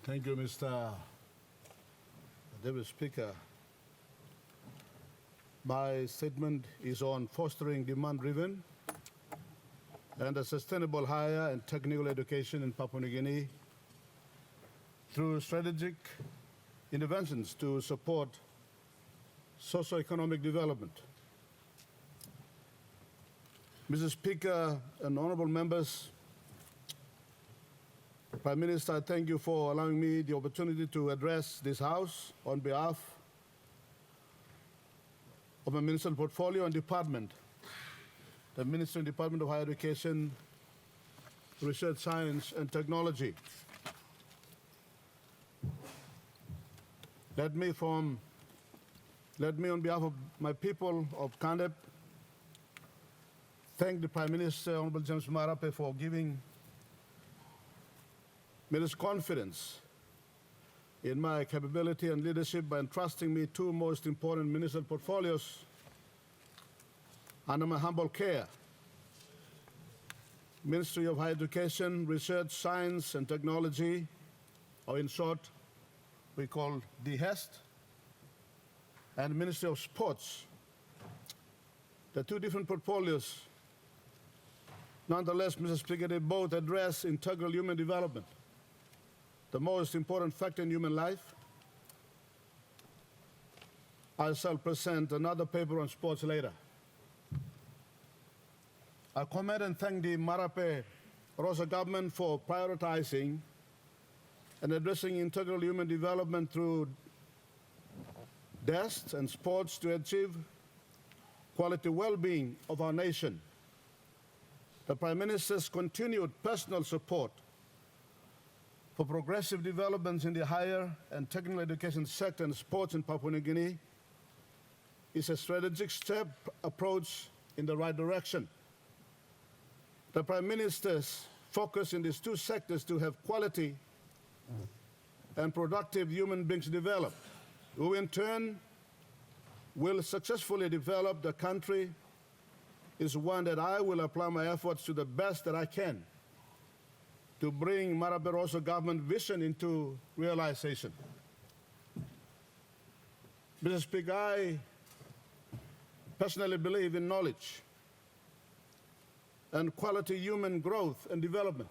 Thank you, Mr. Deputy Speaker. My statement is on fostering demand-driven and a sustainable higher and technical education in Papua New Guinea through strategic interventions to support socio-economic development. Mr. Speaker and honorable members, Prime Minister, I thank you for allowing me the opportunity to address this House on behalf of my ministerial portfolio and department, the Ministerial Department of Higher Education, Research, Science and Technology. Let me on behalf of my people of Kandep, thank the Prime Minister, Honorable James Marape, for giving me this confidence in my capability and leadership by entrusting me two most important ministerial portfolios under my humble care: Ministry of Higher Education, Research, Science and Technology, or in short, we call DHEST, and Ministry of Sports. The two different portfolios, nonetheless, Mr. Speaker, they both address integral human development, the most important factor in human life. I shall present another paper on sports later. I commend and thank the Marape Rosa government for prioritizing and addressing integral human development through DHEST and sports to achieve quality well-being of our nation. The Prime Minister's continued personal support for progressive developments in the higher and technical education sector and sports in Papua New Guinea is a strategic step approach in the right direction. The Prime Minister's focus in these two sectors to have quality and productive human beings developed, who in turn will successfully develop the country, is one that I will apply my efforts to the best that I can to bring Marape Rosa government vision into realization. Mr. Speaker, I personally believe in knowledge and quality human growth and development.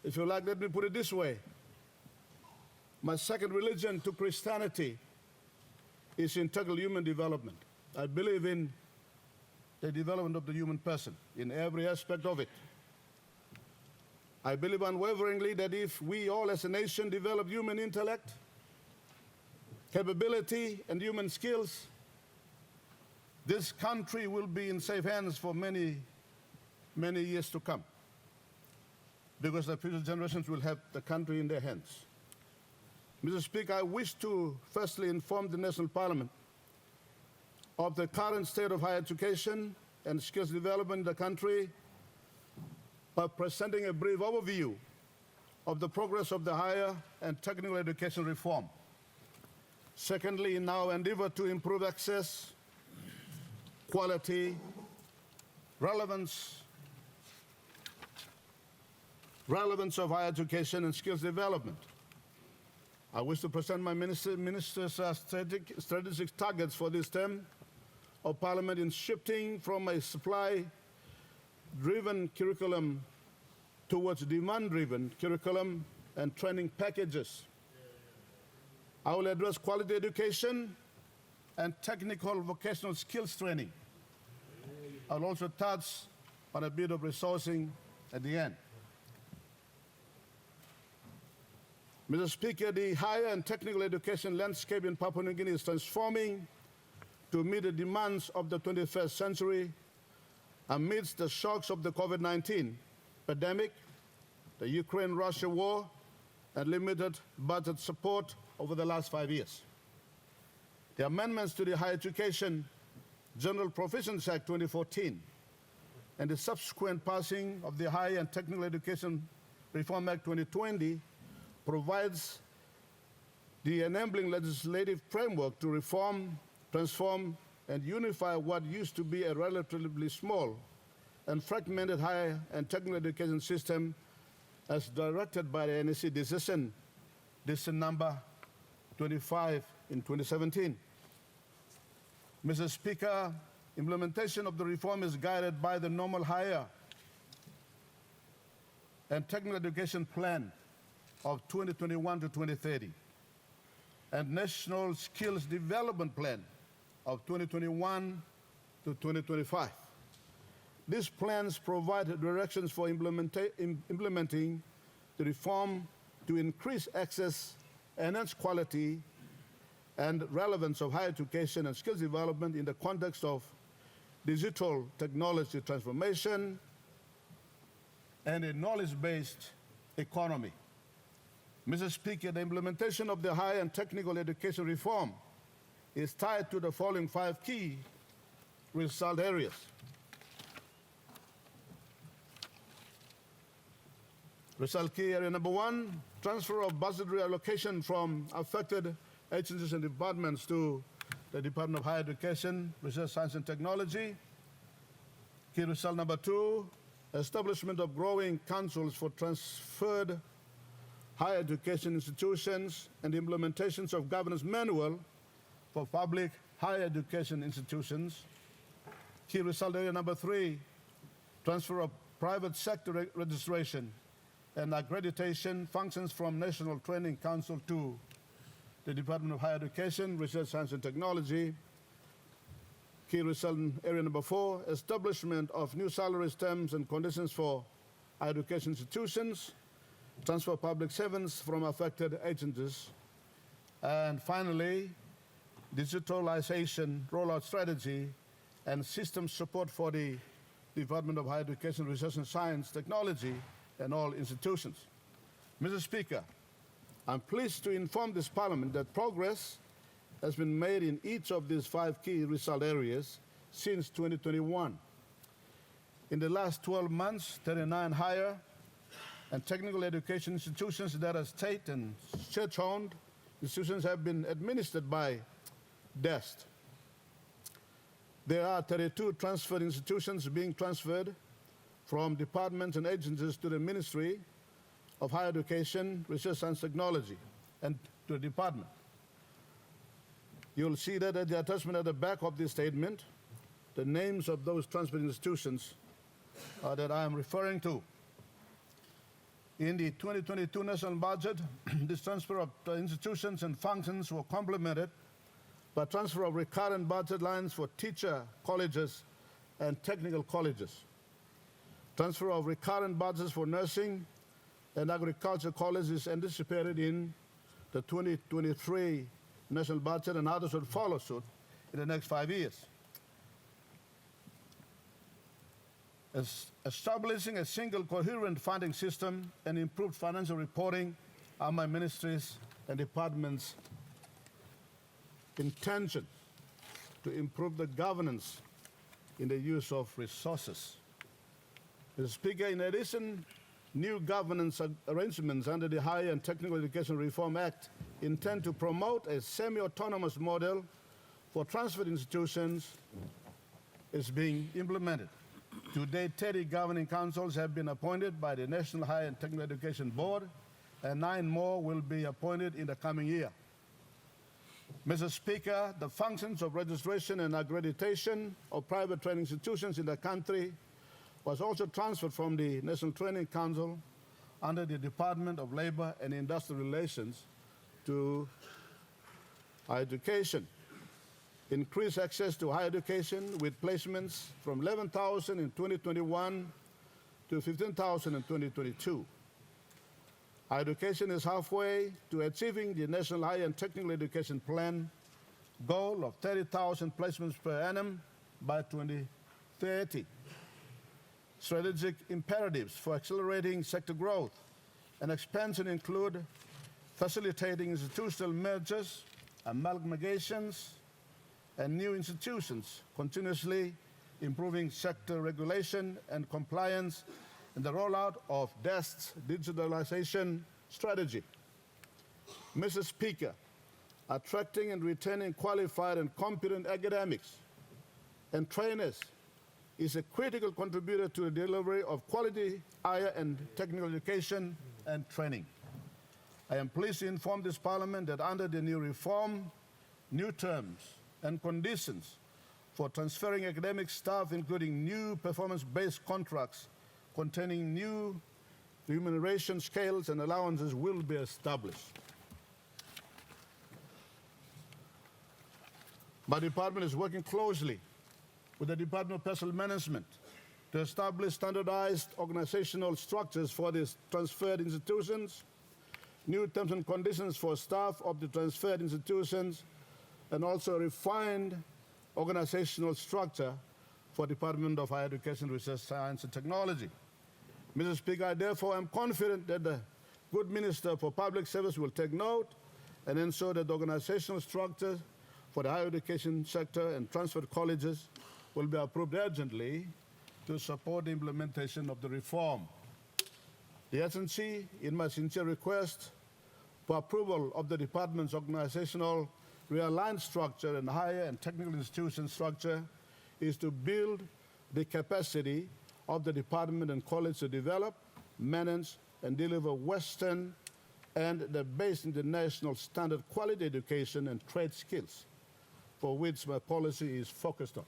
If you like, let me put it this way. My second religion to Christianity is integral human development. I believe in the development of the human person in every aspect of it. I believe unwaveringly that if we all as a nation develop human intellect, capability, and human skills, this country will be in safe hands for many, many years to come, because the future generations will have the country in their hands. Mr. Speaker, I wish to firstly inform the National Parliament of the current state of higher education and skills development in the country by presenting a brief overview of the progress of the higher and technical education reform. Secondly, in our endeavor to improve access, quality, relevance of higher education and skills development, I wish to present my minister's strategic targets for this term of Parliament in shifting from a supply-driven curriculum towards demand-driven curriculum and training packages. I will address quality education and technical vocational skills training. I'll also touch on a bit of resourcing at the end. Mr. Speaker, the higher and technical education landscape in Papua New Guinea is transforming to meet the demands of the 21st century amidst the shocks of the COVID-19 pandemic, the Ukraine-Russia war, and limited budget support over the last 5 years. The amendments to the Higher Education General Provisions Act 2014 and the subsequent passing of the Higher and Technical Education Reform Act 2020 provides the enabling legislative framework to reform, transform, and unify what used to be a relatively small and fragmented higher and technical education system as directed by the NEC decision number 25 in 2017. Mr. Speaker, implementation of the reform is guided by the normal higher and technical education plan of 2021 to 2030 and National Skills Development Plan of 2021 to 2025. These plans provide directions for implementing the reform to increase access, enhance quality, and relevance of higher education and skills development in the context of digital technology transformation and a knowledge-based economy. Mr. Speaker, the implementation of the higher and technical education reform is tied to the following 5 key result areas. Result key area number 1, transfer of budgetary allocation from affected agencies and departments to the Department of Higher Education, Research, Science and Technology. Key result number 2, establishment of growing councils for transferred higher education institutions and implementations of governance manual for public higher education institutions. Key result area number 3, transfer of private sector registration and accreditation functions from National Training Council to the Department of Higher Education, Research, Science and Technology. Key result area number 4, establishment of new salaries, terms and conditions for higher education institutions, transfer of public servants from affected agencies, and finally, digitalization rollout strategy and system support for the Department of Higher Education, Research and Science Technology and all institutions. Mr. Speaker, I'm pleased to inform this Parliament that progress has been made in each of these 5 key result areas since 2021. In the last 12 months, 39 higher and technical education institutions that are state and church-owned institutions have been administered by DEST. There are 32 transferred institutions being transferred from departments and agencies to the Ministry of Higher Education, Research and Technology, and to the department. You'll see that at the attachment at the back of this statement, the names of those transferred institutions that I am referring to. In the 2022 national budget, this transfer of institutions and functions were complemented by transfer of recurrent budget lines for teacher colleges and technical colleges. Transfer of recurrent budgets for nursing and agriculture colleges is anticipated in the 2023 national budget, and others will follow suit in the next 5 years. Establishing a single coherent funding system and improved financial reporting are my ministry's and department's intention to improve the governance in the use of resources. Mr. Speaker, in addition, new governance arrangements under the Higher and Technical Education Reform Act intend to promote a semi-autonomous model for transferred institutions is being implemented. To date, 30 governing councils have been appointed by the National Higher and Technical Education Board, and 9 more will be appointed in the coming year. Mr. Speaker, the functions of registration and accreditation of private training institutions in the country was also transferred from the National Training Council under the Department of Labor and Industrial Relations to higher education. Increased access to higher education with placements from 11,000 in 2021 to 15,000 in 2022. Higher education is halfway to achieving the National Higher and Technical Education Plan goal of 30,000 placements per annum by 2030. Strategic imperatives for accelerating sector growth and expansion include facilitating institutional mergers, amalgamations, and new institutions, continuously improving sector regulation and compliance, and the rollout of DEST's digitalization strategy. Mr. Speaker, attracting and retaining qualified and competent academics and trainers is a critical contributor to the delivery of quality higher and technical education and training. I am pleased to inform this Parliament that under the new reform, new terms and conditions for transferring academic staff, including new performance-based contracts containing new remuneration scales and allowances, will be established. My department is working closely with the Department of Personnel Management to establish standardized organizational structures for these transferred institutions, new terms and conditions for staff of the transferred institutions, and also a refined organizational structure for Department of Higher Education, Research, Science and Technology. Mr. Speaker, I therefore am confident that the good Minister for Public Service will take note and ensure that the organizational structure for the higher education sector and transferred colleges will be approved urgently to support the implementation of the reform. The SNC, in my sincere request for approval of the department's organizational realigned structure and higher and technical institution structure, is to build the capacity of the department and college to develop, manage, and deliver Western and the base international standard quality education and trade skills, for which my policy is focused on.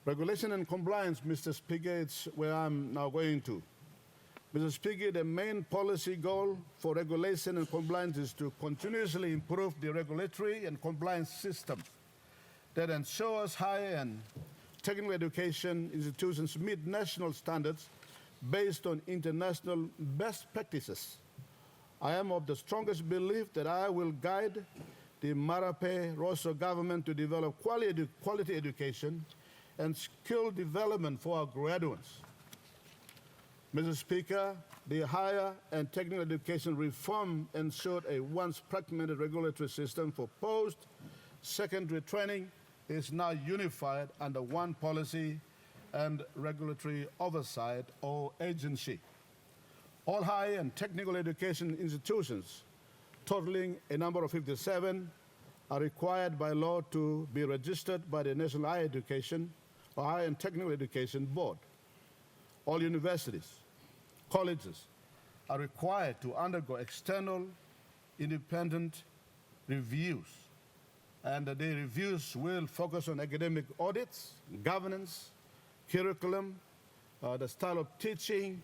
Regulation and compliance, Mr. Speaker, it's where I'm now going to. Mr. Speaker, the main policy goal for regulation and compliance is to continuously improve the regulatory and compliance system that ensures higher and technical education institutions meet national standards based on international best practices. I am of the strongest belief that I will guide the Marape Rosso government to develop quality education and skill development for our graduates. Mr. Speaker, the higher and technical education reform ensured a once fragmented regulatory system for post-secondary training is now unified under one policy and regulatory oversight or agency. All higher and technical education institutions, totaling a number of 57, are required by law to be registered by the National Higher Education or Higher and Technical Education Board. All universities, colleges are required to undergo external independent reviews, and the reviews will focus on academic audits, governance, curriculum, the style of teaching,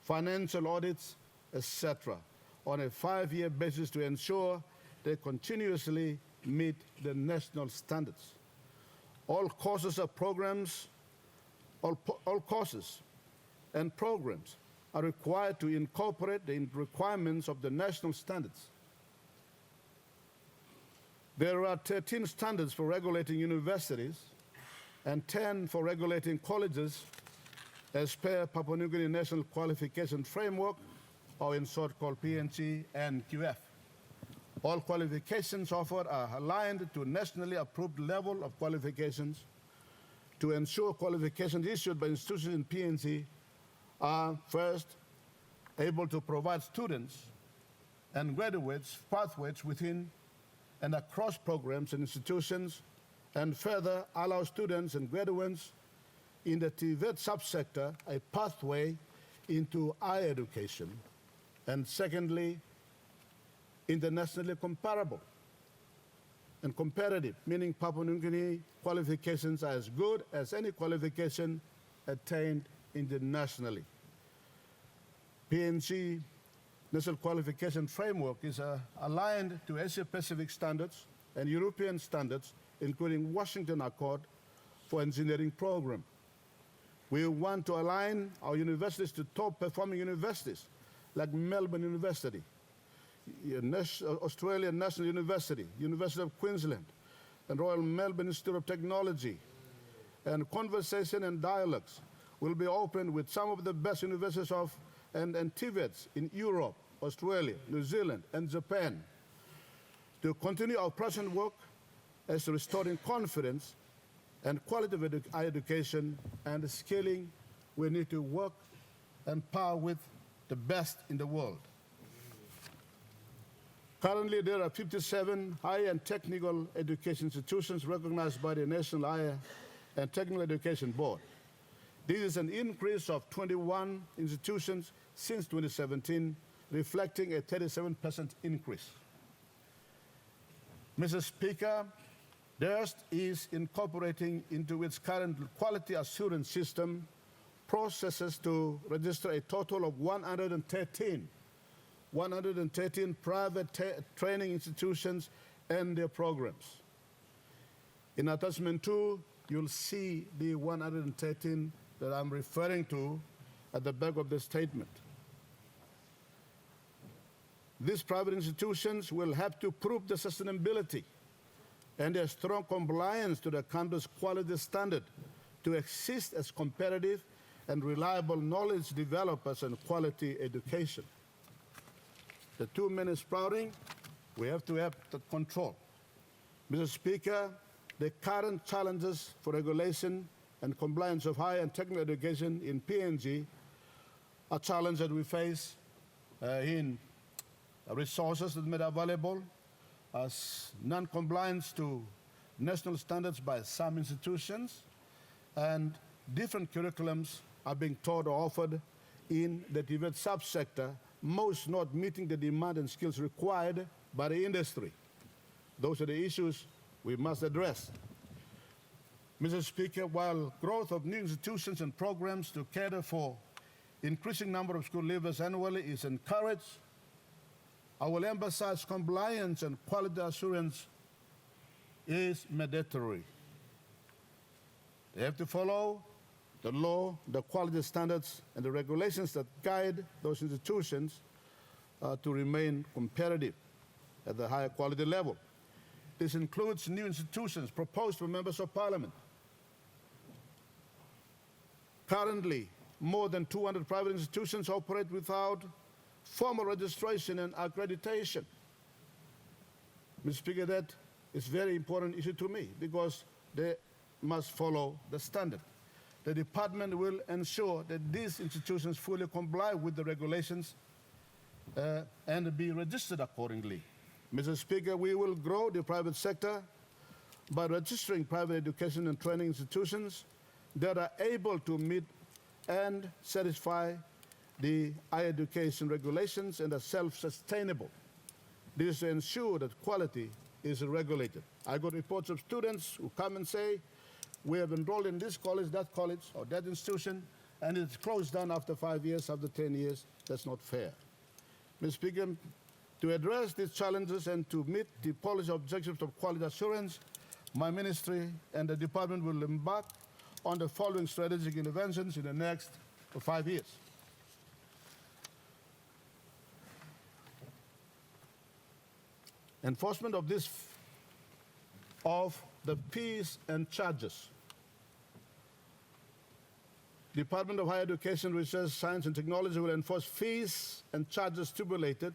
financial audits, etc., on a 5-year basis to ensure they continuously meet the national standards. All courses and programs are required to incorporate the requirements of the national standards. There are 13 standards for regulating universities and 10 for regulating colleges as per Papua New Guinea National Qualification Framework, or in short called PNG and QF. All qualifications offered are aligned to nationally approved level of qualifications to ensure qualifications issued by institutions in PNG are first able to provide students and graduates pathways within and across programs and institutions, and further allow students and graduates in the TVET subsector a pathway into higher education. And secondly, internationally comparable and competitive, meaning Papua New Guinea qualifications are as good as any qualification attained internationally. PNG National Qualification Framework is aligned to Asia-Pacific standards and European standards, including Washington Accord for Engineering Program. We want to align our universities to top-performing universities like Melbourne University, Australian National University, University of Queensland, and Royal Melbourne Institute of Technology. And conversation and dialogues will be open with some of the best universities and TVETs in Europe, Australia, New Zealand, and Japan to continue our present work as restoring confidence and quality of education and scaling. We need to work and power with the best in the world. Currently, there are 57 higher and technical education institutions recognized by the National Higher and Technical Education Board. This is an increase of 21 institutions since 2017, reflecting a 37% increase. Mr. Speaker, DIRST is incorporating into its current quality assurance system processes to register a total of 113 private training institutions and their programs. In attachment 2, you'll see the 113 that I'm referring to at the back of the statement. These private institutions will have to prove the sustainability and their strong compliance to the country's quality standard to exist as competitive and reliable knowledge developers and quality education. The two men is sprouting, we have to have the control. Mr. Speaker, the current challenges for regulation and compliance of higher and technical education in PNG are challenges that we face in resources that are made available, as non-compliance to national standards by some institutions, and different curriculums are being taught or offered in the TVET subsector, most not meeting the demand and skills required by the industry. Those are the issues we must address. Mr. Speaker, while growth of new institutions and programs to cater for increasing number of school leavers annually is encouraged, I will emphasize compliance and quality assurance is mandatory. They have to follow the law, the quality standards, and the regulations that guide those institutions to remain competitive at the higher quality level. This includes new institutions proposed for members of parliament. Currently, more than 200 private institutions operate without formal registration and accreditation. Mr. Speaker, that is a very important issue to me because they must follow the standard. The department will ensure that these institutions fully comply with the regulations and be registered accordingly. Mr. Speaker, we will grow the private sector by registering private education and training institutions that are able to meet and satisfy the higher education regulations and are self-sustainable. This is to ensure that quality is regulated. I got reports of students who come and say, we have enrolled in this college, or that institution, and it's closed down after 5 years, after 10 years. That's not fair. Mr. Speaker, to address these challenges and to meet the policy objectives of quality assurance, my ministry and the department will embark on the following strategic interventions in the next 5 years. Enforcement of the fees and charges. Department of Higher Education, Research, Science and Technology will enforce fees and charges stipulated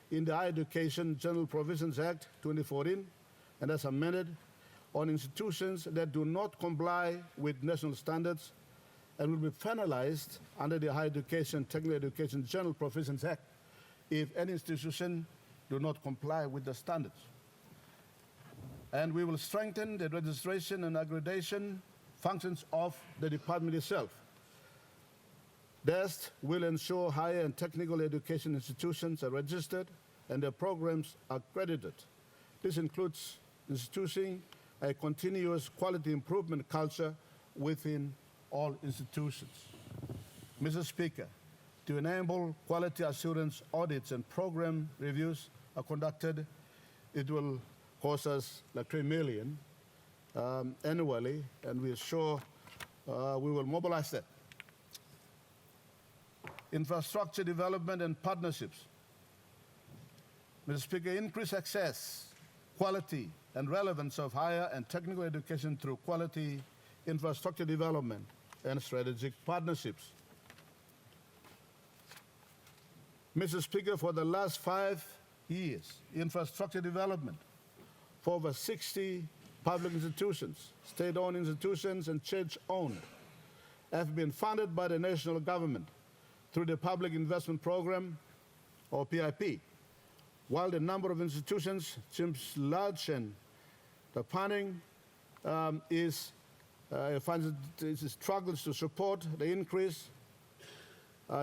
in the Higher Education General Provisions Act 2014 and as amended on institutions that do not comply with national standards and will be penalized under the Higher Education Technical Education General Provisions Act if any institution do not comply with the standards. And we will strengthen the registration and accreditation functions of the department itself. DEST will ensure higher and technical education institutions are registered and their programs are accredited. This includes instituting a continuous quality improvement culture within all institutions. Mr. Speaker, to enable quality assurance audits and program reviews are conducted, it will cost us like $3 million annually, and we are sure we will mobilize that. Infrastructure development and partnerships. Mr. Speaker, increase access, quality, and relevance of higher and technical education through quality infrastructure development and strategic partnerships. Mr. Speaker, for the last 5 years, infrastructure development for over 60 public institutions, state-owned institutions, and church-owned have been funded by the national government through the Public Investment Program, or PIP. While the number of institutions seems large and the funding struggles to support the increase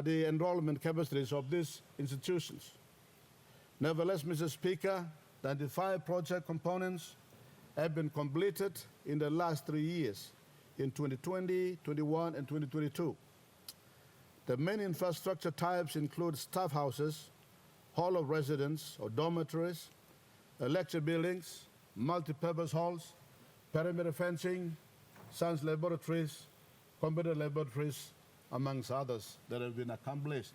the enrollment capacities of these institutions. Nevertheless, Mr. Speaker, 95 project components have been completed in the last 3 years, in 2020, 21, and 2022. The main infrastructure types include staff houses, hall of residence or dormitories, lecture buildings, multi-purpose halls, perimeter fencing, science laboratories, computer laboratories, amongst others that have been accomplished.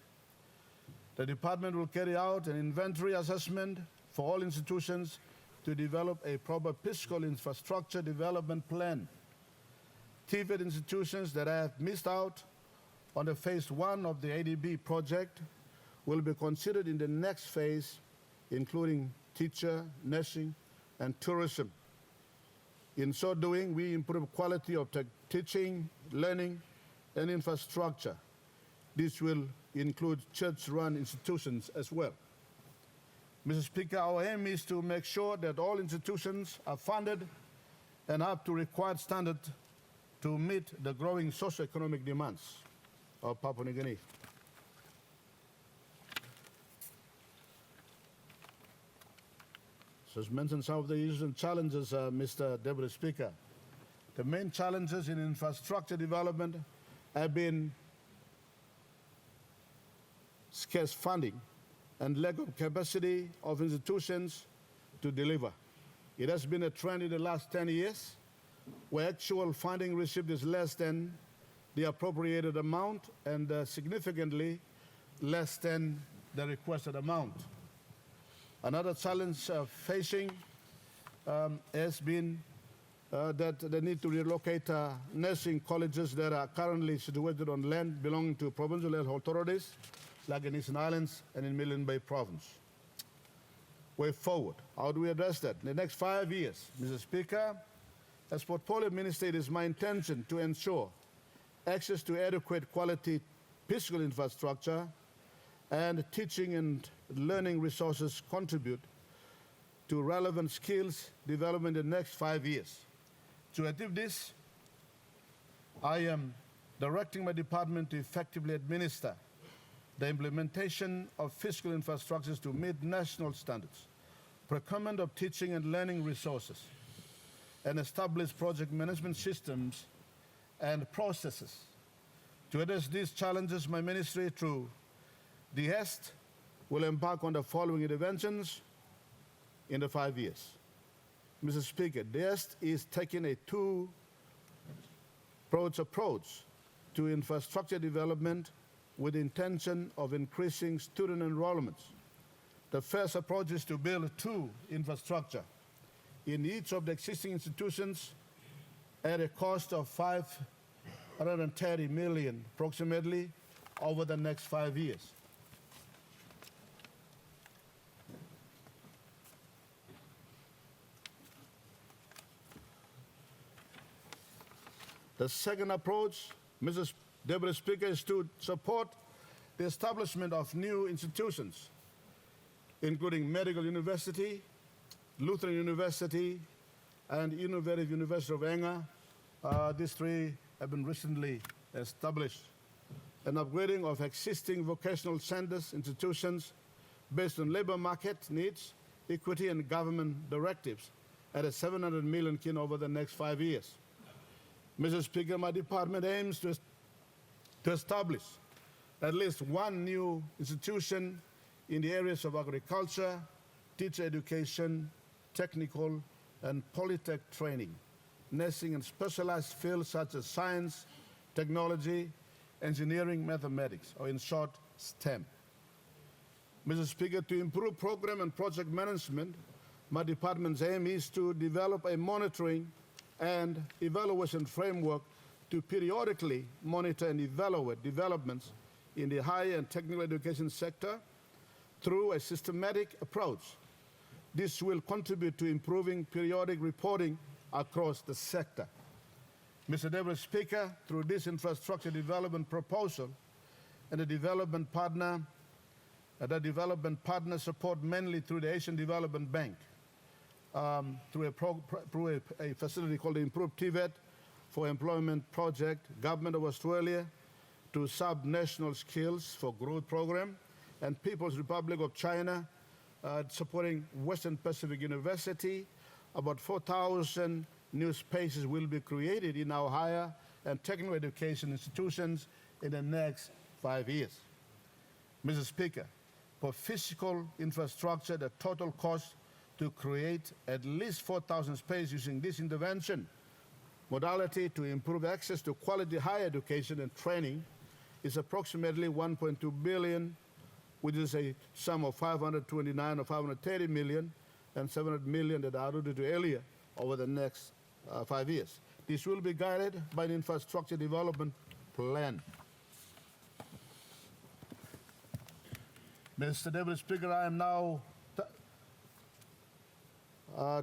The department will carry out an inventory assessment for all institutions to develop a proper physical infrastructure development plan. TVET institutions that have missed out on the phase 1 of the ADB project will be considered in the next phase, including teacher, nursing, and tourism. In so doing, we improve quality of teaching, learning, and infrastructure. This will include church-run institutions as well. Mr. Speaker, our aim is to make sure that all institutions are funded and up to required standards to meet the growing socio-economic demands of Papua New Guinea. So as mentioned, some of the issues and challenges, Mr. Deputy Speaker. The main challenges in infrastructure development have been scarce funding and lack of capacity of institutions to deliver. It has been a trend in the last 10 years where actual funding received is less than the appropriated amount and significantly less than the requested amount. Another challenge facing has been that they need to relocate nursing colleges that are currently situated on land belonging to provincial health authorities, like in Eastern Islands and in Milne Bay Province. Way forward, how do we address that? In the next 5 years, Mr. Speaker, as for Poyle Minister, it is my intention to ensure access to adequate quality physical infrastructure and teaching and learning resources contribute to relevant skills development in the next 5 years. To achieve this, I am directing my department to effectively administer the implementation of physical infrastructures to meet national standards, procurement of teaching and learning resources, and establish project management systems and processes. To address these challenges, my ministry, through the HEST, will embark on the following interventions in the 5 years. Mr. Speaker, the HEST is taking a two-pronged approach to infrastructure development with the intention of increasing student enrollments. The first approach is to build two infrastructure in each of the existing institutions at a cost of 530 million approximately over the next 5 years. The second approach, Mrs. Deputy Speaker, is to support the establishment of new institutions, including Medical University, Lutheran University, and Innovative University of Enga. These three have been recently established. An upgrading of existing vocational centers, institutions based on labor market needs, equity, and government directives at a 700 million kin over the next 5 years. Mr. Speaker, my department aims to establish at least one new institution in the areas of agriculture, teacher education, technical and polytech training, nursing and specialized fields such as science, technology, engineering, mathematics, or in short, STEM. Mr. Speaker, to improve program and project management, my department's aim is to develop a monitoring and evaluation framework to periodically monitor and evaluate developments in the higher and technical education sector through a systematic approach. This will contribute to improving periodic reporting across the sector. Mr. Deputy Speaker, through this infrastructure development proposal and the development partner The development partners support mainly through the Asian Development Bank, through a facility called the Improved TVET for Employment Project, Government of Australia, to Sub-National Skills for Growth Program, and People's Republic of China, supporting Western Pacific University. About 4,000 new spaces will be created in our higher and technical education institutions in the next 5 years. Mr. Speaker, for physical infrastructure, the total cost to create at least 4,000 spaces using this intervention modality to improve access to quality higher education and training is approximately 1.2 billion, which is a sum of 529 or 530 million and 700 million that I alluded to earlier over the next 5 years. This will be guided by an infrastructure development plan. Mr. Deputy Speaker, I am now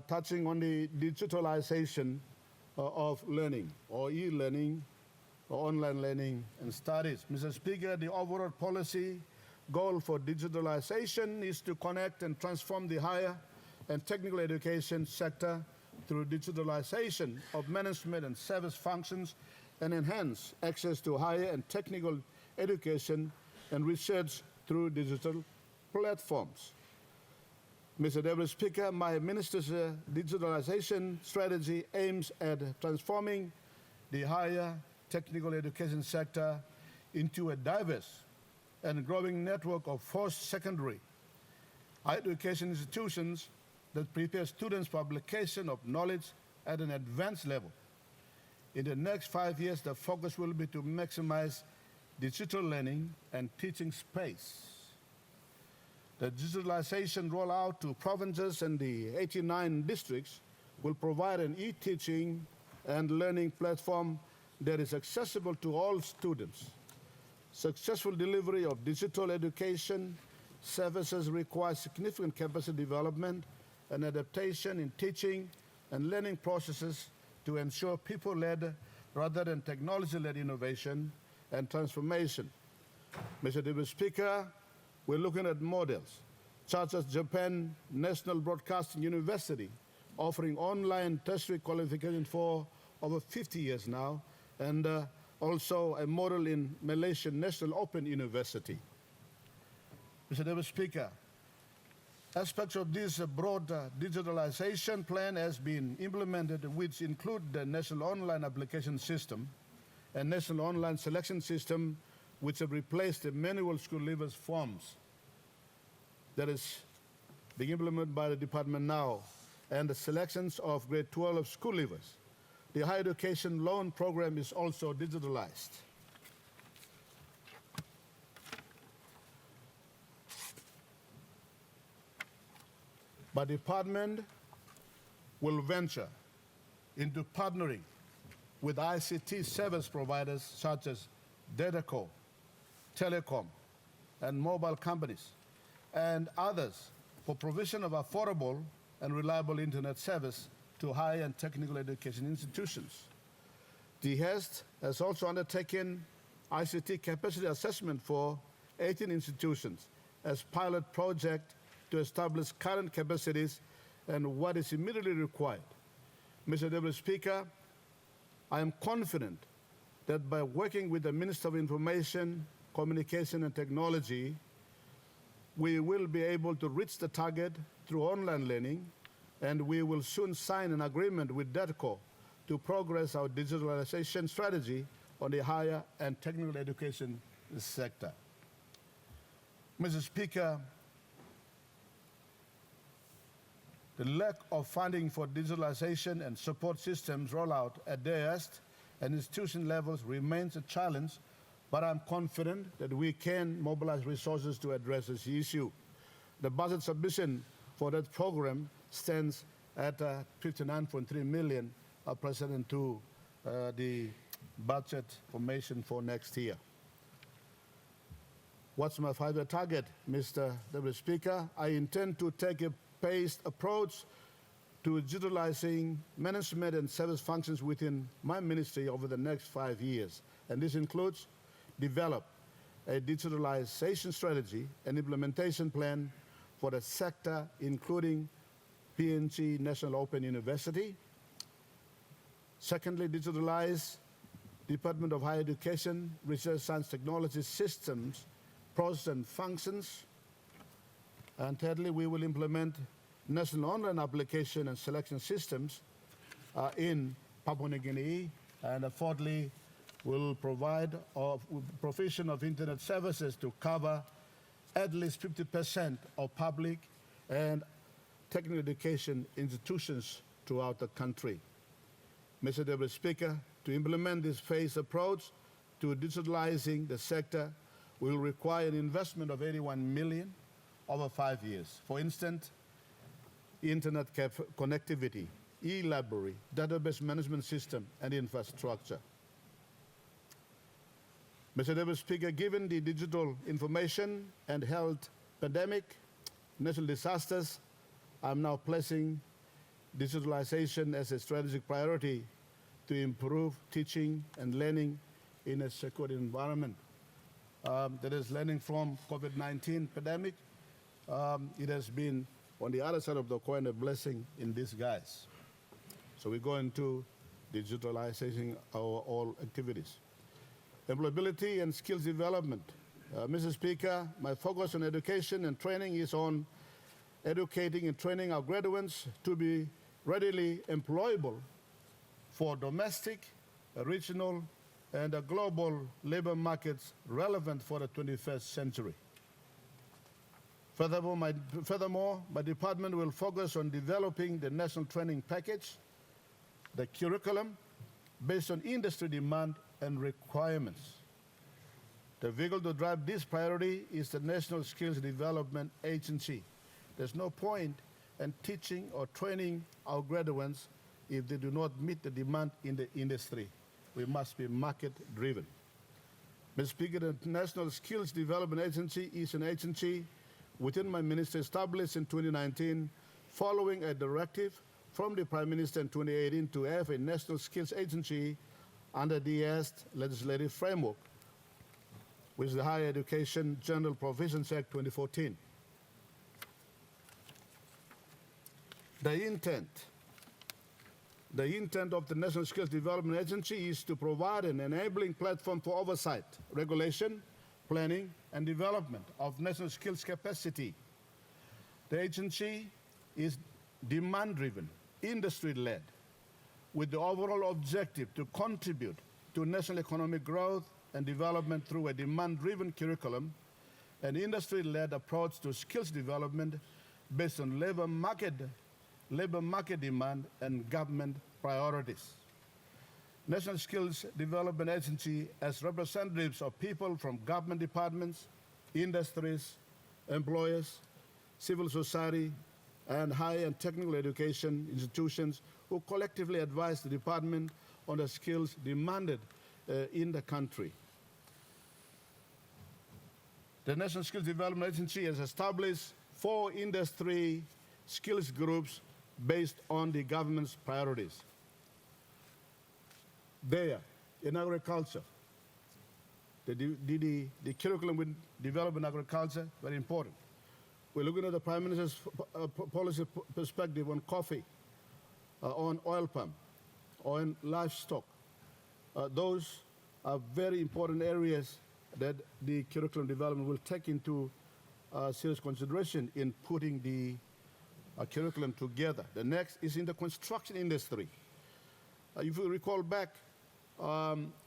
touching on the digitalization of learning, or e-learning, or online learning and studies. Mr. Speaker, the overall policy goal for digitalization is to connect and transform the higher and technical education sector through digitalization of management and service functions and enhance access to higher and technical education and research through digital platforms. Mr. Deputy Speaker, my minister's digitalization strategy aims at transforming the higher technical education sector into a diverse and growing network of post-secondary higher education institutions that prepare students for application of knowledge at an advanced level. In the next 5 years, the focus will be to maximize digital learning and teaching space. The digitalization rollout to provinces and the 89 districts will provide an e-teaching and learning platform that is accessible to all students. Successful delivery of digital education services requires significant capacity development and adaptation in teaching and learning processes to ensure people-led rather than technology-led innovation and transformation. Mr. Deputy Speaker, we're looking at models such as Japan National Broadcasting University, offering online tertiary qualification for over 50 years now, and also a model in Malaysian National Open University. Mr. Deputy Speaker, aspects of this broad digitalization plan has been implemented, which include the National Online Application System and National Online Selection System, which have replaced the manual school leavers forms that is being implemented by the department now, and the selections of grade 12 school leavers. The higher education loan program is also digitalized. But the department will venture into partnering with ICT service providers such as Datacom, telecom, and mobile companies, and others for provision of affordable and reliable internet service to higher and technical education institutions. The HEST has also undertaken ICT capacity assessment for 18 institutions as pilot project to establish current capacities and what is immediately required. Mr. Deputy Speaker, I am confident that by working with the Minister of Information, Communication and Technology, we will be able to reach the target through online learning, and we will soon sign an agreement with DETCO to progress our digitalization strategy on the higher and technical education sector. Mr. Speaker, the lack of funding for digitalization and support systems rollout at DEST and institution levels remains a challenge, but I'm confident that we can mobilize resources to address this issue. The budget submission for that program stands at 59.3 million pursuant to the budget formation for next year. What's my 5-year target, Mr. Deputy Speaker? I intend to take a paced approach to digitalizing management and service functions within my ministry over the next 5 years. And this includes develop a digitalization strategy and implementation plan for the sector, including PNG National Open University. Secondly, digitalize Department of Higher Education, Research, Science, Technology systems, process and functions. And thirdly, we will implement national online application and selection systems in Papua New Guinea. And fourthly, we'll provide provision of internet services to cover at least 50% of public and technical education institutions throughout the country. Mr. Deputy Speaker, to implement this phased approach to digitalizing the sector will require an investment of 81 million over 5 years. For instance, internet connectivity, e-library, database management system, and infrastructure. Mr. Deputy Speaker, given the digital information and health pandemic, natural disasters, I'm now placing digitalization as a strategic priority to improve teaching and learning in a secure environment. That is learning from COVID-19 pandemic. It has been, on the other side of the coin, a blessing in disguise. So we go into digitalizing our all activities. Employability and skills development. Mr. Speaker, my focus on education and training is on educating and training our graduates to be readily employable for domestic, regional, and global labor markets relevant for the 21st century. Furthermore, my department will focus on developing the national training package, the curriculum, based on industry demand and requirements. The vehicle to drive this priority is the National Skills Development Agency. There's no point in teaching or training our graduates if they do not meet the demand in the industry. We must be market-driven. Mr. Speaker, the National Skills Development Agency is an agency within my ministry established in 2019 following a directive from the Prime Minister in 2018 to have a National Skills Agency under the legislative framework, which is the Higher Education General Provisions Act 2014. The intent of the National Skills Development Agency is to provide an enabling platform for oversight, regulation, planning, and development of national skills capacity. The agency is demand-driven, industry-led, with the overall objective to contribute to national economic growth and development through a demand-driven curriculum, an industry-led approach to skills development based on labor market demand and government priorities. National Skills Development Agency as representatives of people from government departments, industries, employers, civil society, and higher and technical education institutions who collectively advise the department on the skills demanded in the country. The National Skills Development Agency has established 4 industry skills groups based on the government's priorities. There, in agriculture, the curriculum will develop in agriculture, very important. We're looking at the Prime Minister's policy perspective on coffee, on oil palm, on livestock. Those are very important areas that the curriculum development will take into serious consideration in putting the curriculum together. The next is in the construction industry. If you recall back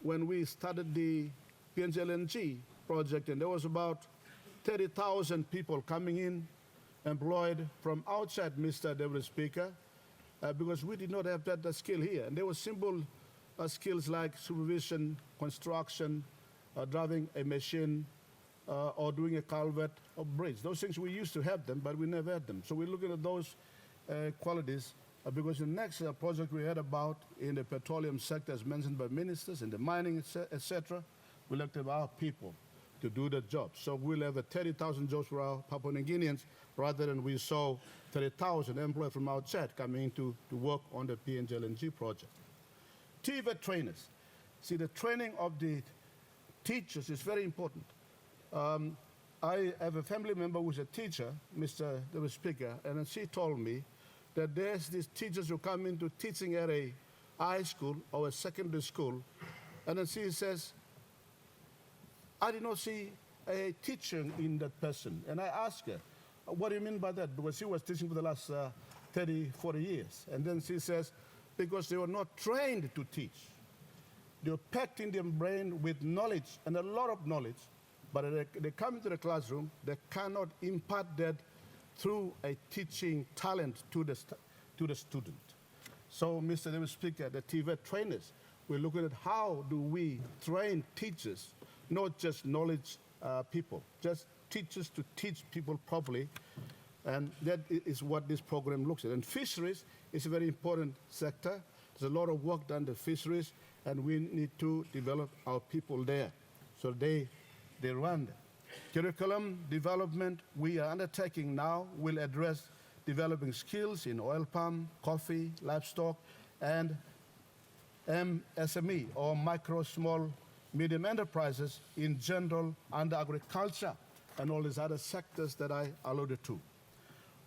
when we started the PNG LNG project, and there was about 30,000 people coming in, employed from outside, Mr. Deputy Speaker, because we did not have that skill here. And there were simple skills like supervision, construction, driving a machine, or doing a culvert or bridge. Those things we used to have them, but we never had them. So we're looking at those qualities because the next project we heard about in the petroleum sector, as mentioned by ministers, in the mining, etc., we'll have to have our people to do the job. So we'll have 30,000 jobs for our Papua New Guineans rather than we saw 30,000 employees from outside coming to work on the PNG LNG project. TVWAN trainers. See, the training of the teachers is very important. I have a family member who's a teacher, Mr. the Speaker, and she told me that there's these teachers who come into teaching at a high school or a secondary school, and then she says, I did not see a teacher in that person. And I asked her, what do you mean by that? Because she was teaching for the last 30, 40 years. And then she says, because they were not trained to teach. They were packed in their brain with knowledge, and a lot of knowledge, but they come into the classroom, they cannot impart that through a teaching talent to the student. So, Mr. Deputy Speaker, the TVET trainers, we're looking at how do we train teachers, not just knowledge people, just teachers to teach people properly, and that is what this program looks at. And fisheries is a very important sector. There's a lot of work done in fisheries, and we need to develop our people there so they run them. Curriculum development we are undertaking now will address developing skills in oil palm, coffee, livestock, and MSME, or micro, small, medium enterprises in general under agriculture and all these other sectors that I alluded to.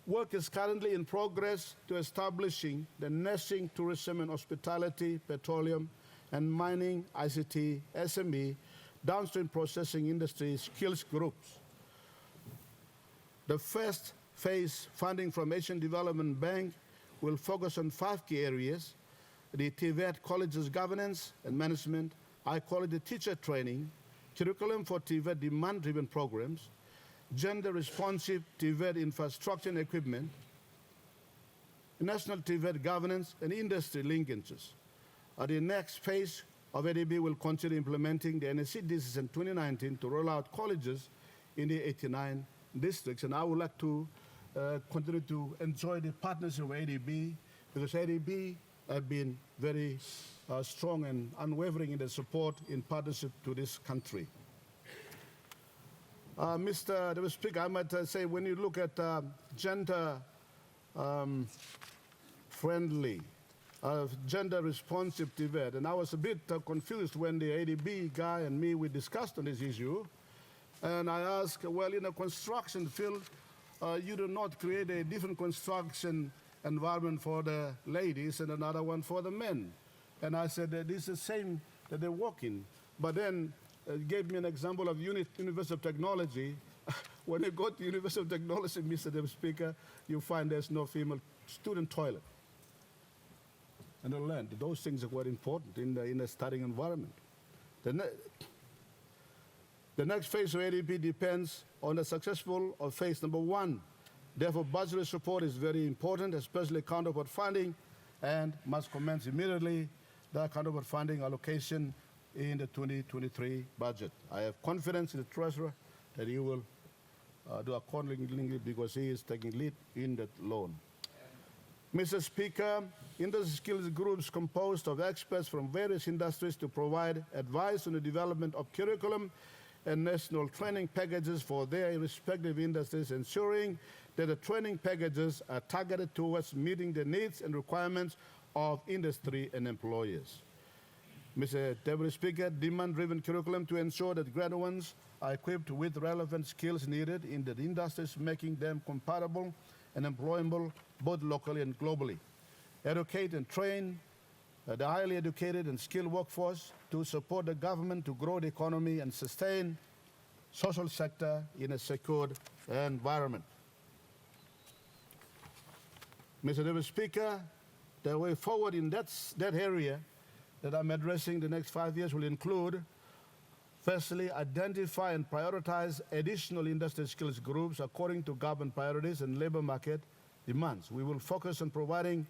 Work is currently in progress to establishing the nursing, tourism and hospitality, petroleum and mining, ICT, SME, downstream processing industry skills groups. The first phase funding from Asian Development Bank will focus on 5 key areas: the TVET colleges governance and management, high-quality teacher training, curriculum for TVET demand-driven programs, gender-responsive TVET infrastructure and equipment, national TVET governance, and industry linkages. The next phase of ADB will consider implementing the NSC decision 2019 to roll out colleges in the 89 districts. And I would like to continue to enjoy the partnership with ADB, because ADB have been very strong and unwavering in their support in partnership to this country. Mr. Deputy Speaker, I might say when you look at gender-friendly, gender-responsive TVET, and I was a bit confused when the ADB guy and me, we discussed on this issue, and I asked, well, in a construction field, you do not create a different construction environment for the ladies and another one for the men. And I said that this is the same that they work in. But then gave me an example of University of Technology. When you go to University of Technology, Mr. Deputy Speaker, you find there's no female student toilet. And I learned that those things are quite important in the studying environment. The next phase of ADP depends on the successful of phase number 1. Therefore, budgetary support is very important, especially counterpart funding, and must commence immediately the counterpart funding allocation in the 2023 budget. I have confidence in the Treasurer that he will do accordingly, because he is taking lead in that loan. Mr. Speaker, industry skills groups composed of experts from various industries to provide advice on the development of curriculum and national training packages for their respective industries, ensuring that the training packages are targeted towards meeting the needs and requirements of industry and employers. Mr. Deputy Speaker, demand-driven curriculum to ensure that graduates are equipped with relevant skills needed in the industries, making them compatible and employable both locally and globally. Educate and train the highly educated and skilled workforce to support the government to grow the economy and sustain social sector in a secured environment. Mr. Deputy Speaker, the way forward in that area that I'm addressing the next 5 years will include, firstly, identify and prioritize additional industry skills groups according to government priorities and labor market demands. We will focus on providing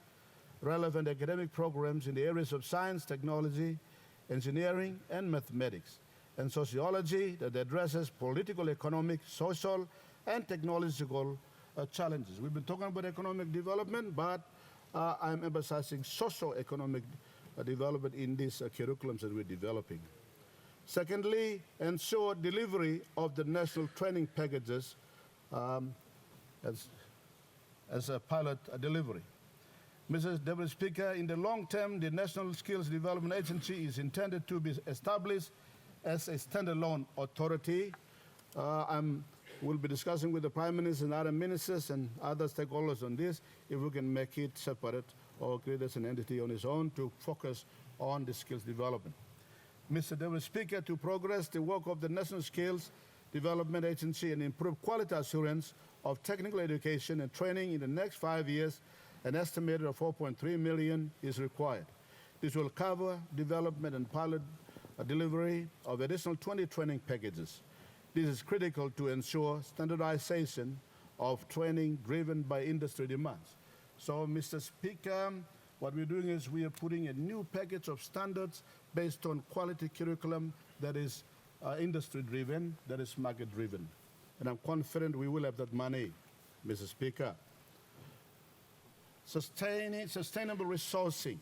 relevant academic programs in the areas of science, technology, engineering, and mathematics, and sociology that addresses political, economic, social, and technological challenges. We've been talking about economic development, but I'm emphasizing socio-economic development in these curriculums that we're developing. Secondly, ensure delivery of the national training packages as a pilot delivery. Mr. Deputy Speaker, in the long term, the National Skills Development Agency is intended to be established as a standalone authority We'll be discussing with the Prime Minister and other ministers and other stakeholders on this, if we can make it separate or create as an entity on its own to focus on the skills development. Mr. Deputy Speaker, to progress the work of the National Skills Development Agency and improve quality assurance of technical education and training in the next 5 years, an estimated of 4.3 million is required. This will cover development and pilot delivery of additional 20 training packages. This is critical to ensure standardization of training driven by industry demands. So, Mr. Speaker, what we're doing is we are putting a new package of standards based on quality curriculum that is industry-driven, that is market-driven. And I'm confident we will have that money, Mr. Speaker. Sustainable resourcing.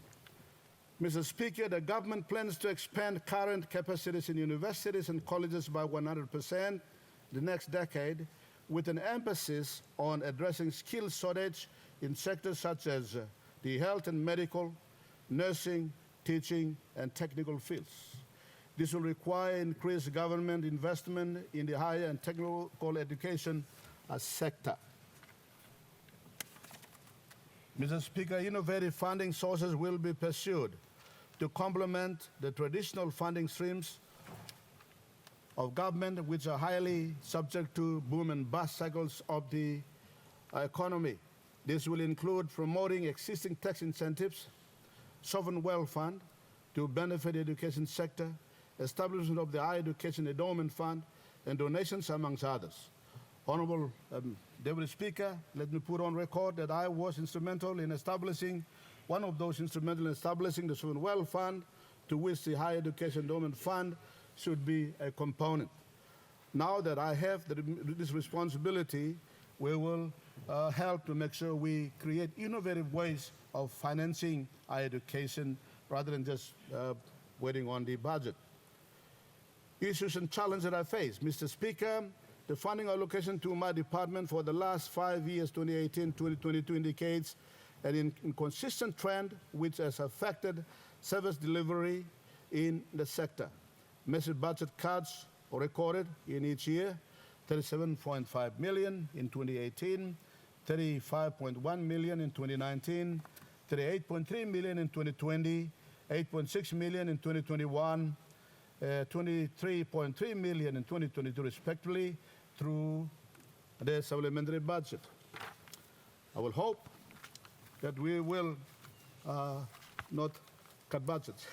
Mr. Speaker, the government plans to expand current capacities in universities and colleges by 100% the next decade, with an emphasis on addressing skill shortage in sectors such as the health and medical, nursing, teaching, and technical fields. This will require increased government investment in the higher and technical education sector. Mr. Speaker, innovative funding sources will be pursued to complement the traditional funding streams of government, which are highly subject to boom and bust cycles of the economy. This will include promoting existing tax incentives, sovereign wealth fund to benefit the education sector, establishment of the Higher Education Endowment Fund, and donations, amongst others. Honorable Deputy Speaker, let me put on record that I was instrumental in establishing, one of those instrumental in establishing the Sovereign Wealth Fund, to which the Higher Education Endowment Fund should be a component. Now that I have this responsibility, we will help to make sure we create innovative ways of financing higher education rather than just waiting on the budget. Issues and challenges that I face. Mr. Speaker, the funding allocation to my department for the last 5 years, 2018-2022, indicates an inconsistent trend which has affected service delivery in the sector. Massive budget cuts are recorded in each year, 37.5 million in 2018, 35.1 million in 2019, 38.3 million in 2020, 8.6 million in 2021, 23.3 million in 2022 respectively through the supplementary budget. I will hope that we will not cut budgets.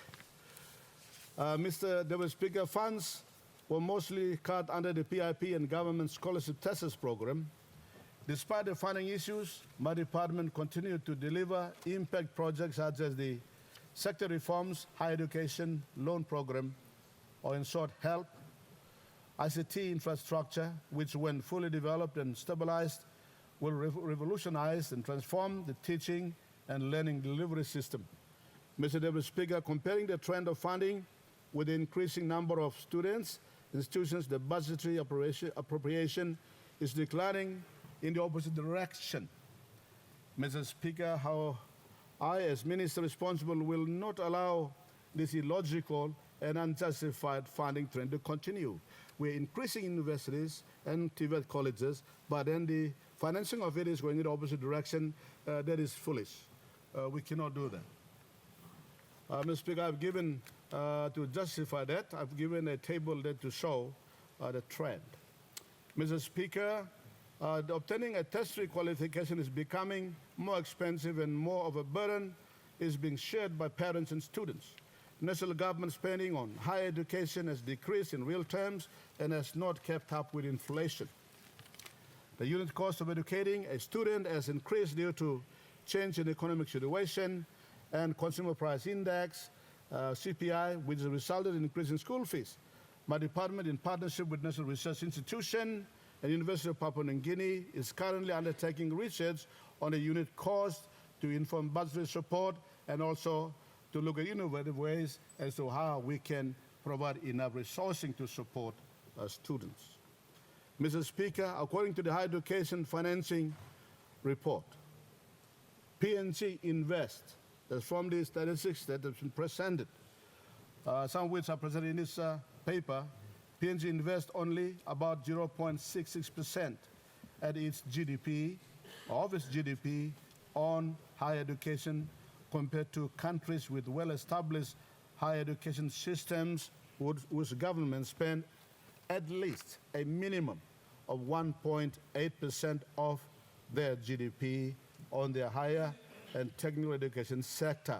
Mr. Deputy Speaker, funds were mostly cut under the PIP and government scholarship tests program. Despite the funding issues, my department continued to deliver impact projects such as the sector reforms, higher education loan program, or in short, HELP, ICT infrastructure, which when fully developed and stabilized, will revolutionize and transform the teaching and learning delivery system. Mr. Deputy Speaker, comparing the trend of funding with the increasing number of students, institutions, the budgetary appropriation is declining in the opposite direction. Mr. Speaker, how I, as Minister responsible, will not allow this illogical and unjustified funding trend to continue. We're increasing universities and TVET colleges, but then the financing of it is going in the opposite direction. That is foolish. We cannot do that. Mr. Speaker, I've given, to justify that, I've given a table that to show the trend. Mr. Speaker, obtaining a tertiary qualification is becoming more expensive and more of a burden is being shared by parents and students. National government spending on higher education has decreased in real terms and has not kept up with inflation. The unit cost of educating a student has increased due to change in economic situation and consumer price index, CPI, which has resulted in increasing school fees. My department, in partnership with National Research Institution and University of Papua New Guinea, is currently undertaking research on the unit cost to inform budgetary support and also to look at innovative ways as to how we can provide enough resourcing to support students. Mr. Speaker, according to the Higher Education Financing Report, PNG Invest, that's from the statistics that have been presented, some of which are presented in this paper, PNG invests only about 0.66% of its GDP on higher education compared to countries with well-established higher education systems whose governments spend at least a minimum of 1.8% of their GDP on their higher and technical education sector.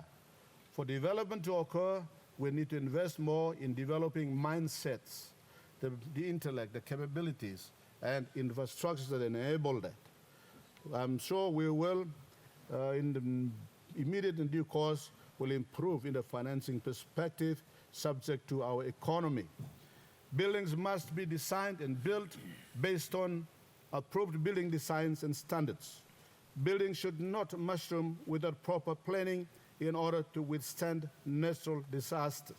For development to occur, we need to invest more in developing mindsets, the intellect, the capabilities, and infrastructures that enable that. I'm sure we will, in the immediate and due course, will improve in the financing perspective subject to our economy. Buildings must be designed and built based on approved building designs and standards. Buildings should not mushroom without proper planning in order to withstand natural disasters.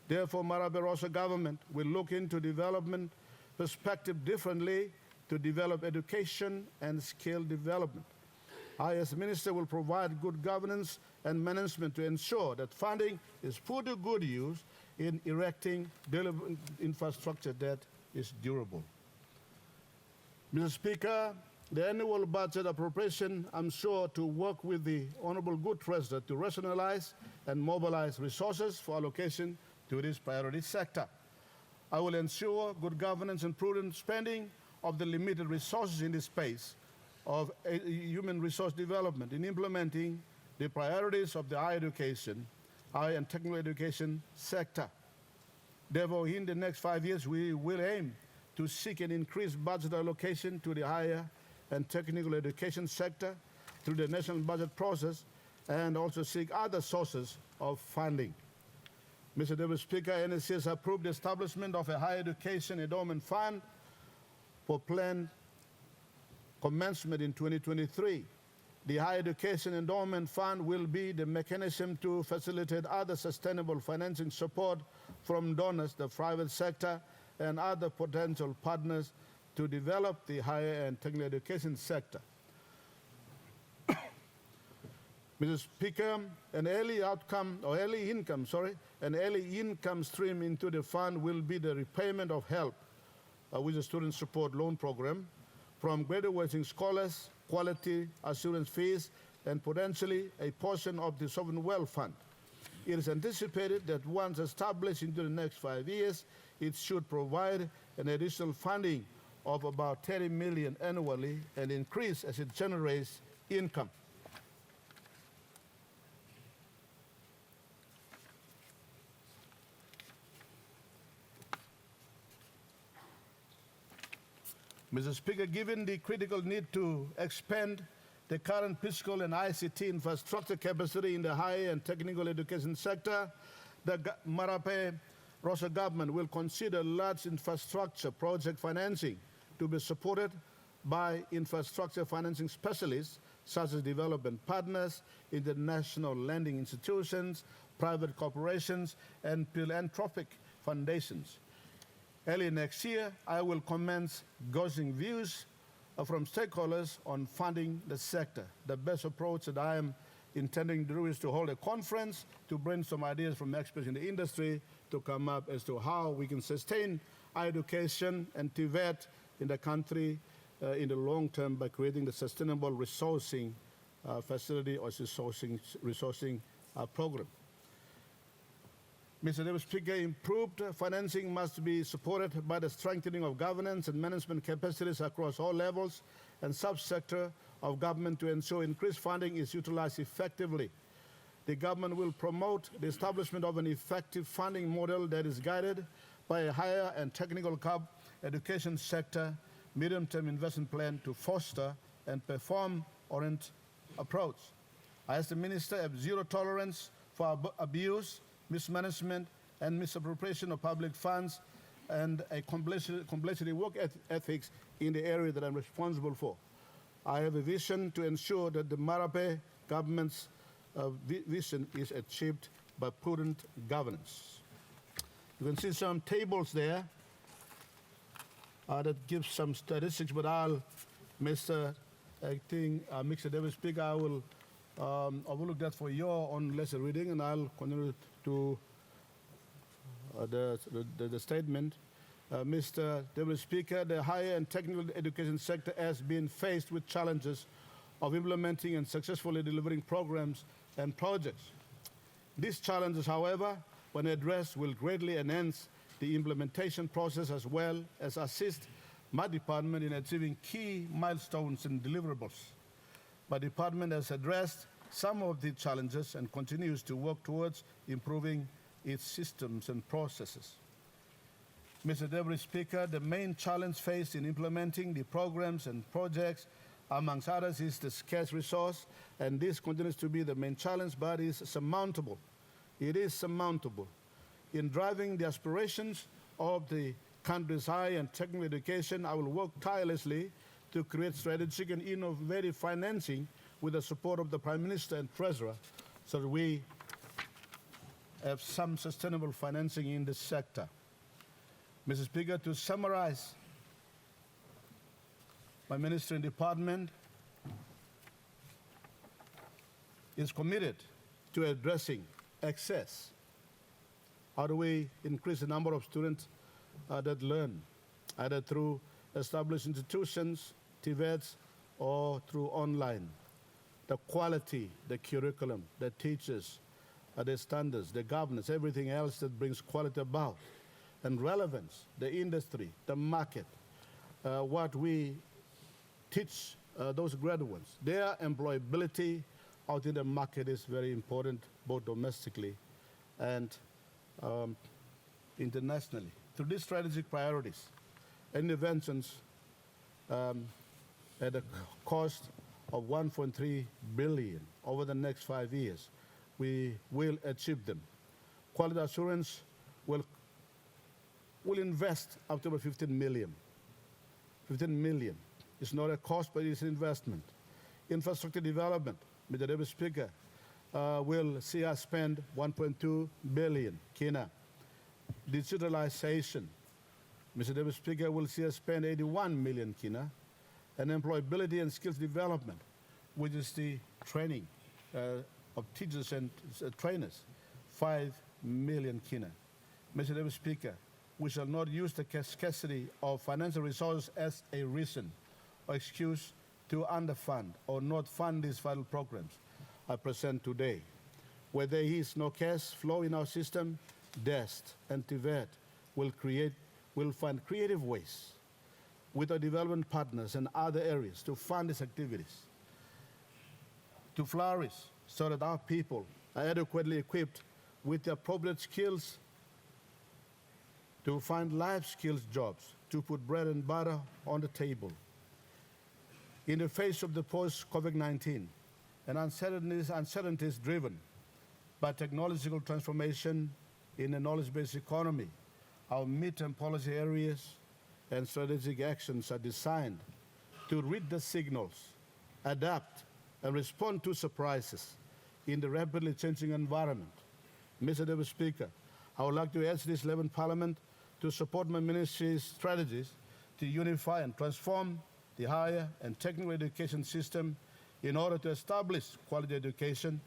Therefore, Marape Rosa government will look into development perspective differently to develop education and skill development. I, as Minister, will provide good governance and management to ensure that funding is put to good use in erecting infrastructure that is durable. Mr. Speaker, the annual budget appropriation, I'm sure, to work with the Honourable Good Treasurer to rationalize and mobilize resources for allocation to this priority sector. I will ensure good governance and prudent spending of the limited resources in this space of human resource development in implementing the priorities of the higher and technical education sector. Therefore, in the next 5 years, we will aim to seek an increased budget allocation to the higher and technical education sector through the national budget process and also seek other sources of funding. Mr. Deputy Speaker, NSC has approved the establishment of a higher education endowment fund for planned commencement in 2023. The Higher Education Endowment Fund will be the mechanism to facilitate other sustainable financing support from donors, the private sector, and other potential partners to develop the higher and technical education sector. Mr. Speaker, an early income stream into the fund will be the repayment of help with the Student Support Loan Program from graduating scholars, quality assurance fees, and potentially a portion of the Sovereign Wealth Fund. It is anticipated that once established into the next 5 years, it should provide an additional funding of about 30 million annually and increase as it generates income. Mr. Speaker, given the critical need to expand the current fiscal and ICT infrastructure capacity in the higher and technical education sector, the Marape Rosa government will consider large infrastructure project financing to be supported by infrastructure financing specialists such as development partners, international lending institutions, private corporations, and philanthropic foundations. Early next year, I will commence gathering views from stakeholders on funding the sector. The best approach that I am intending to do is to hold a conference to bring some ideas from experts in the industry to come up as to how we can sustain higher education and TVET in the country in the long term by creating the sustainable resourcing facility or resourcing program. Mr. Deputy Speaker, improved financing must be supported by the strengthening of governance and management capacities across all levels and subsector of government to ensure increased funding is utilized effectively. The government will promote the establishment of an effective funding model that is guided by a higher and technical education sector medium-term investment plan to foster and perform-oriented approach. I, as the Minister, have zero tolerance for abuse, mismanagement, and misappropriation of public funds and a complexity work ethics in the area that I'm responsible for. I have a vision to ensure that the Marape government's vision is achieved by prudent governance. You can see some tables there that give some statistics, but Mr. Deputy Speaker, I will look that for your own lesson reading, and I'll continue to the statement. Mr. Deputy Speaker, the higher and technical education sector has been faced with challenges of implementing and successfully delivering programs and projects. These challenges, however, when addressed, will greatly enhance the implementation process as well as assist my department in achieving key milestones and deliverables. My department has addressed some of the challenges and continues to work towards improving its systems and processes. Mr. Deputy Speaker, the main challenge faced in implementing the programs and projects, amongst others, is the scarce resource, and this continues to be the main challenge, but is surmountable. It is surmountable. In driving the aspirations of the country's high and technical education, I will work tirelessly to create strategic and innovative financing with the support of the Prime Minister and Treasurer, so that we have some sustainable financing in this sector. Mr. Speaker, to summarize, my ministry and department is committed to addressing access. How do we increase the number of students that learn, either through established institutions, TVETs, or through online? The quality, the curriculum, the teachers, the standards, the governance, everything else that brings quality about. And relevance, the industry, the market, what we teach those graduates. Their employability out in the market is very important, both domestically and internationally. Through these strategic priorities and interventions at a cost of $1.3 billion over the next 5 years, we will achieve them. Quality assurance will invest up to about 15 million. 15 million. It's not a cost, but it's an investment. Infrastructure development, Mr. Deputy Speaker, will see us spend 1.2 billion kina. Digitalization, Mr. Deputy Speaker, will see us spend 81 million kina. And employability and skills development, which is the training of teachers and trainers, 5 million kina. Mr. Deputy Speaker, we shall not use the scarcity of financial resources as a reason or excuse to underfund or not fund these vital programs I present today. Where there is no cash flow in our system, DEST and TVET will find creative ways with our development partners and other areas to fund these activities, to flourish so that our people are adequately equipped with the appropriate skills to find life skills jobs, to put bread and butter on the table. In the face of the post-COVID-19 and uncertainties driven by technological transformation in a knowledge-based economy, our midterm policy areas and strategic actions are designed to read the signals, adapt, and respond to surprises in the rapidly changing environment. Mr. Deputy Speaker, I would like to ask this 11th Parliament to support my ministry's strategies to unify and transform the higher and technical education system in order to establish quality education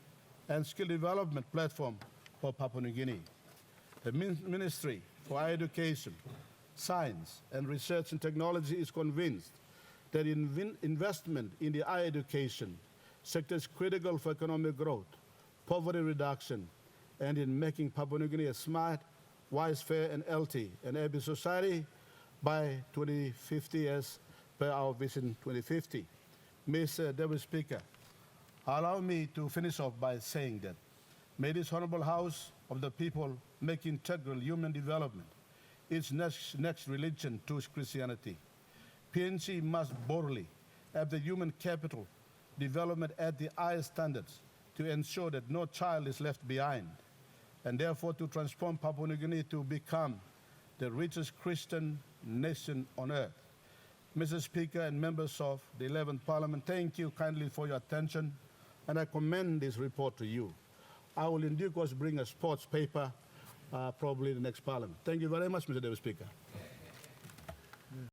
and skill development platform for Papua New Guinea. The Ministry for Higher Education, Science and Research and Technology is convinced that investment in the higher education sector is critical for economic growth, poverty reduction, and in making Papua New Guinea a smart, wise, fair, and healthy and happy society by 2050 as per our Vision 2050. Mr. Deputy Speaker, allow me to finish off by saying that may this Honorable House of the People make integral human development its next religion to Christianity. PNG must boldly have the human capital development at the highest standards to ensure that no child is left behind, and therefore to transform Papua New Guinea to become the richest Christian nation on earth. Mr. Speaker and members of the 11th Parliament, thank you kindly for your attention, and I commend this report to you. I will in due course bring a sports paper probably in the next Parliament. Thank you very much, Mr. Deputy Speaker.